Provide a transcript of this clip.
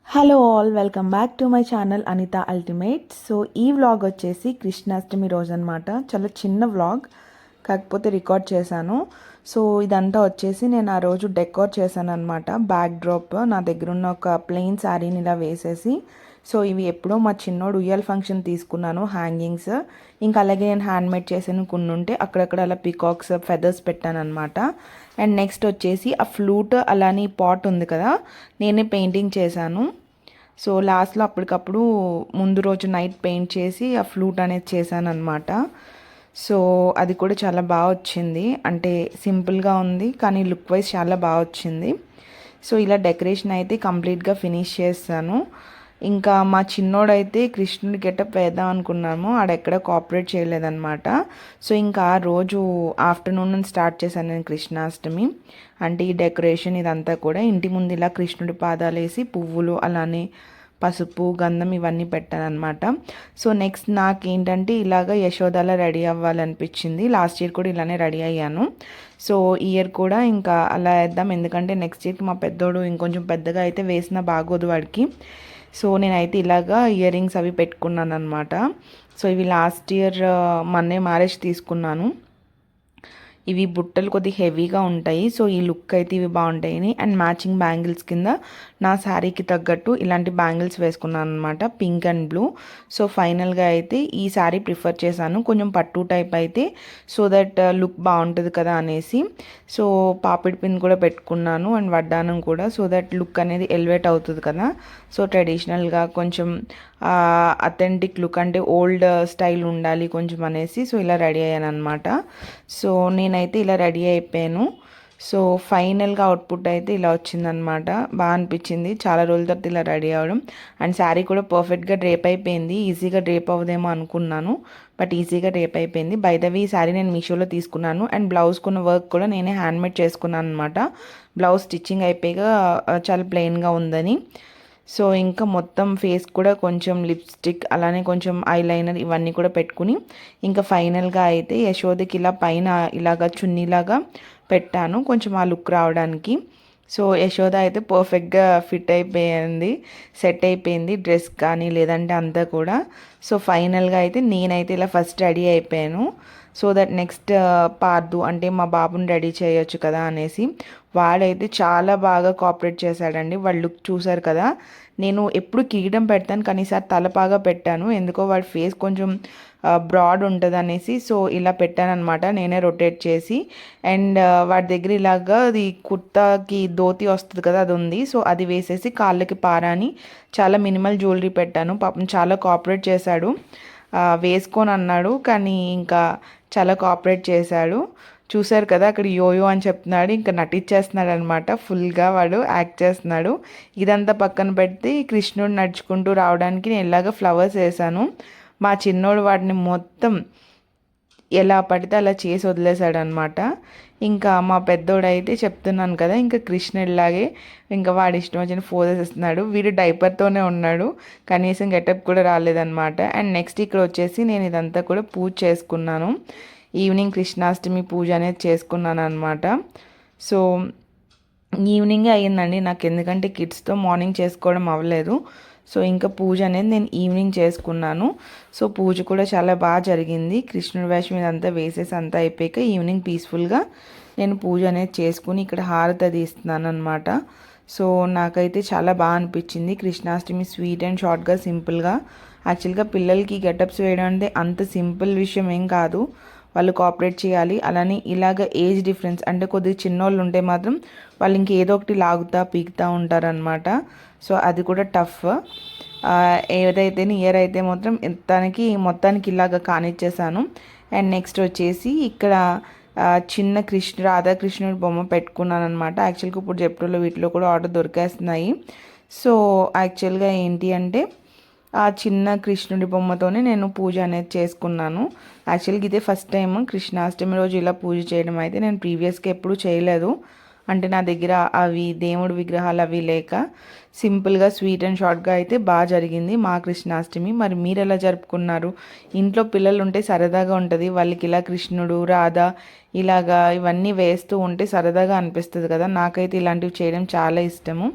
Hello all, welcome back to my channel Anita ultimate. So ఈ vlog వచ్చేసి కృష్ణాష్టమి రోజు అనమాట. చాలా చిన్న వ్లాగ్, కాకపోతే రికార్డ్ చేశాను. సో ఇదంతా వచ్చేసి నేను ఆ రోజు డెకోర్ చేశాను అనమాట. బ్యాక్ డ్రాప్ నా దగ్గర ఉన్న ఒక ప్లెయిన్ శారీని ఇలా వేసేసి, సో ఇవి ఎప్పుడో మా చిన్నోడు ఉయ్యాల ఫంక్షన్ తీసుకున్నాను హ్యాంగింగ్స్. ఇంకా అలాగే నేను హ్యాండ్మేడ్ చేసాను కొన్ని ఉంటే అక్కడక్కడ అలా పికాక్స్ ఫెదర్స్ పెట్టాను అనమాట. అండ్ నెక్స్ట్ వచ్చేసి ఆ ఫ్లూట్ అలానే పాట్ ఉంది కదా, నేనే పెయింటింగ్ చేశాను. సో లాస్ట్లో అప్పటికప్పుడు ముందు రోజు నైట్ పెయింట్ చేసి ఆ ఫ్లూట్ అనేది చేశాను అనమాట. సో అది కూడా చాలా బాగా వచ్చింది, అంటే సింపుల్గా ఉంది కానీ లుక్ వైజ్ చాలా బాగా వచ్చింది. సో ఇలా డెకరేషన్ అయితే కంప్లీట్గా ఫినిష్ చేస్తాను. ఇంకా మా చిన్నోడైతే కృష్ణుడి గెటప్ వేద్దాం అనుకున్నాము, ఆడెక్కడ కోఆపరేట్ చేయలేదన్నమాట. సో ఇంకా ఆ రోజు ఆఫ్టర్నూన్ నుంచి స్టార్ట్ చేశాను నేను కృష్ణాష్టమి. అంటే ఈ డెకరేషన్ ఇదంతా కూడా ఇంటి ముందు ఇలా కృష్ణుడి పాదాలు వేసి పువ్వులు అలానే పసుపు గంధం ఇవన్నీ పెట్టాను అనమాట. సో నెక్స్ట్ నాకేంటంటే ఇలాగ యశోదాలా రెడీ అవ్వాలనిపించింది. లాస్ట్ ఇయర్ కూడా ఇలానే రెడీ అయ్యాను. సో ఈ ఇయర్ కూడా ఇంకా అలా వేద్దాం, ఎందుకంటే నెక్స్ట్ ఇయర్కి మా పెద్దోడు ఇంకొంచెం పెద్దగా అయితే వేసినా బాగోదు వాడికి. సో నేనైతే ఇలాగా ఇయర్ రింగ్స్ అవి పెట్టుకున్నాను అనమాట. సో ఇవి లాస్ట్ ఇయర్ మొన్నే మ్యారేజ్ తీసుకున్నాను. ఇవి బుట్టలు కొద్దిగా హెవీగా ఉంటాయి. సో ఈ లుక్ అయితే ఇవి బాగుంటాయని, అండ్ మ్యాచింగ్ బ్యాంగిల్స్ కింద నా శారీకి తగ్గట్టు ఇలాంటి బ్యాంగిల్స్ వేసుకున్నాను అనమాట, పింక్ అండ్ బ్లూ. సో ఫైనల్గా అయితే ఈ శారీ ప్రిఫర్ చేశాను, కొంచెం పట్టు టైప్ అయితే, సో దట్ లుక్ బాగుంటుంది కదా అనేసి. సో పాపిడి పిన్ కూడా పెట్టుకున్నాను అండ్ వడ్డానం కూడా, సో దట్ లుక్ అనేది ఎలివేట్ అవుతుంది కదా. సో ట్రెడిషనల్గా కొంచెం అథెంటిక్ లుక్, అంటే ఓల్డ్ స్టైల్ ఉండాలి కొంచెం అనేసి సో ఇలా రెడీ అయ్యాను అనమాట. సో నేనైతే ఇలా రెడీ అయిపోయాను. సో ఫైనల్గా అవుట్పుట్ అయితే ఇలా వచ్చిందనమాట. బాగా అనిపించింది చాలా రోజుల తర్వాత ఇలా రెడీ అవ్వడం. అండ్ శారీ కూడా పర్ఫెక్ట్గా డ్రేప్ అయిపోయింది. ఈజీగా డ్రేప్ అవ్వదేమో అనుకున్నాను, బట్ ఈజీగా డ్రేప్ అయిపోయింది. బై ద వే ఈ శారీ నేను మీషోలో తీసుకున్నాను, అండ్ బ్లౌజ్కున్న వర్క్ కూడా నేనే హ్యాండ్మేడ్ చేసుకున్నాను అనమాట. బ్లౌజ్ స్టిచ్చింగ్ అయిపోయిగా చాలా ప్లెయిన్గా ఉందని. సో ఇంకా మొత్తం ఫేస్ కూడా కొంచెం లిప్స్టిక్ అలానే కొంచెం ఐలైనర్ ఇవన్నీ కూడా పెట్టుకుని ఇంకా ఫైనల్గా అయితే యశోదకి ఇలా పైన ఇలాగా చున్నీలాగా పెట్టాను కొంచెం ఆ లుక్ రావడానికి. సో యశోద అయితే పర్ఫెక్ట్గా ఫిట్ అయిపోయింది, సెట్ అయిపోయింది డ్రెస్ కానీ లేదంటే అంతా కూడా. సో ఫైనల్గా అయితే నేనైతే ఇలా ఫస్ట్ రెడీ అయిపోయాను, సో దట్ నెక్స్ట్ పార్దు అంటే మా బాబుని రెడీ చేయొచ్చు కదా అనేసి. వాడైతే చాలా బాగా కోఆపరేట్ చేశాడండి. వాడు లుక్ చూసారు కదా. నేను ఎప్పుడు కిరీటం పెడతాను కానీ ఈసారి తలపాగా పెట్టాను, ఎందుకో వాడి ఫేస్ కొంచెం బ్రాడ్ ఉంటుంది అనేసి సో ఇలా పెట్టాను అనమాట నేనే రొటేట్ చేసి. అండ్ వాడి దగ్గర ఇలాగా అది కుర్తాకి ధోతి వస్తుంది కదా, అది ఉంది. సో అది వేసేసి కాళ్ళకి పారాని చాలా మినిమల్ జ్యువెలరీ పెట్టాను. పాపం చాలా కోఆపరేట్ చేశాడు, వేసుకొని అన్నాడు కానీ ఇంకా చాలా కోఆపరేట్ చేశాడు. చూశారు కదా అక్కడ యోయో అని చెప్తున్నాడు, ఇంకా నటించేస్తున్నాడు అనమాట, ఫుల్గా వాడు యాక్ట్ చేస్తున్నాడు. ఇదంతా పక్కన పెడితే కృష్ణుడు నడుచుకుంటూ రావడానికి నేను ఇలాగ ఫ్లవర్స్ వేసాను. మా చిన్నోడు వాటిని మొత్తం ఎలా పడితే అలా చేసి వదిలేశాడు అనమాట. ఇంకా మా పెద్దోడు అయితే చెప్తున్నాను కదా ఇంకా కృష్ణుడిలాగే ఇంకా వాడి ఇష్టం వచ్చిన ఫోజెస్ ఇస్తున్నాడు. వీడు డైపర్తోనే ఉన్నాడు, కనీసం గెటప్ కూడా రాలేదన్నమాట. అండ్ నెక్స్ట్ ఇక్కడ వచ్చేసి నేను ఇదంతా కూడా పూజ చేసుకున్నాను. ఈవినింగ్ కృష్ణాష్టమి పూజ అనేది చేసుకున్నాను అనమాట. సో ఈవినింగే అయ్యిందండి నాకు, ఎందుకంటే కిడ్స్తో మార్నింగ్ చేసుకోవడం అవ్వలేదు. సో ఇంకా పూజ అనేది నేను ఈవినింగ్ చేసుకున్నాను. సో పూజ కూడా చాలా బాగా జరిగింది. కృష్ణుడి వేషం ఇదంతా వేసేసి అంతా అయిపోయాక ఈవినింగ్ పీస్ఫుల్గా నేను పూజ అనేది చేసుకుని ఇక్కడ హారతి అది ఇస్తున్నాను అనమాట. సో నాకైతే చాలా బాగా అనిపించింది. కృష్ణాష్టమి స్వీట్ అండ్ షార్ట్గా సింపుల్గా. యాక్చువల్గా పిల్లలకి గెటప్స్ వేయడం అంటే అంత సింపుల్ విషయం ఏం కాదు, వాళ్ళు కోఆపరేట్ చేయాలి. అలానే ఇలాగ ఏజ్ డిఫరెన్స్ అంటే కొద్దిగా చిన్నోళ్ళు ఉంటే మాత్రం వాళ్ళు ఇంకేదో ఒకటి లాగుతా పీకుతూ ఉంటారనమాట. సో అది కూడా టఫ్. ఏదైతే ఇయర్ అయితే మాత్రం మొత్తానికి ఇలాగ కానిచ్చేసాను. అండ్ నెక్స్ట్ వచ్చేసి ఇక్కడ చిన్న రాధాకృష్ణుడి బొమ్మ పెట్టుకున్నాను అనమాట. యాక్చువల్గా ఇప్పుడు జెప్టోలో వీటిలో కూడా ఆర్డర్ దొరికేస్తున్నాయి. సో యాక్చువల్గా ఏంటి అంటే ఆ చిన్న కృష్ణుడి బొమ్మతోనే నేను పూజ అనేది చేసుకున్నాను. యాక్చువల్గా ఇదే ఫస్ట్ టైం కృష్ణాష్టమి రోజు ఇలా పూజ చేయడం, అయితే నేను ప్రీవియస్గా ఎప్పుడూ చేయలేదు. అంటే నా దగ్గర అవి దేవుడి విగ్రహాలు అవి లేక సింపుల్గా స్వీట్ అండ్ షార్ట్గా అయితే బాగా జరిగింది మా కృష్ణాష్టమి. మరి మీరు ఎలా జరుపుకున్నారు? ఇంట్లో పిల్లలు ఉంటే సరదాగా ఉంటుంది, వాళ్ళకి ఇలా కృష్ణుడు రాధ ఇలాగా ఇవన్నీ వేస్తూ ఉంటే సరదాగా అనిపిస్తుంది కదా. నాకైతే ఇలాంటివి చేయడం చాలా ఇష్టము.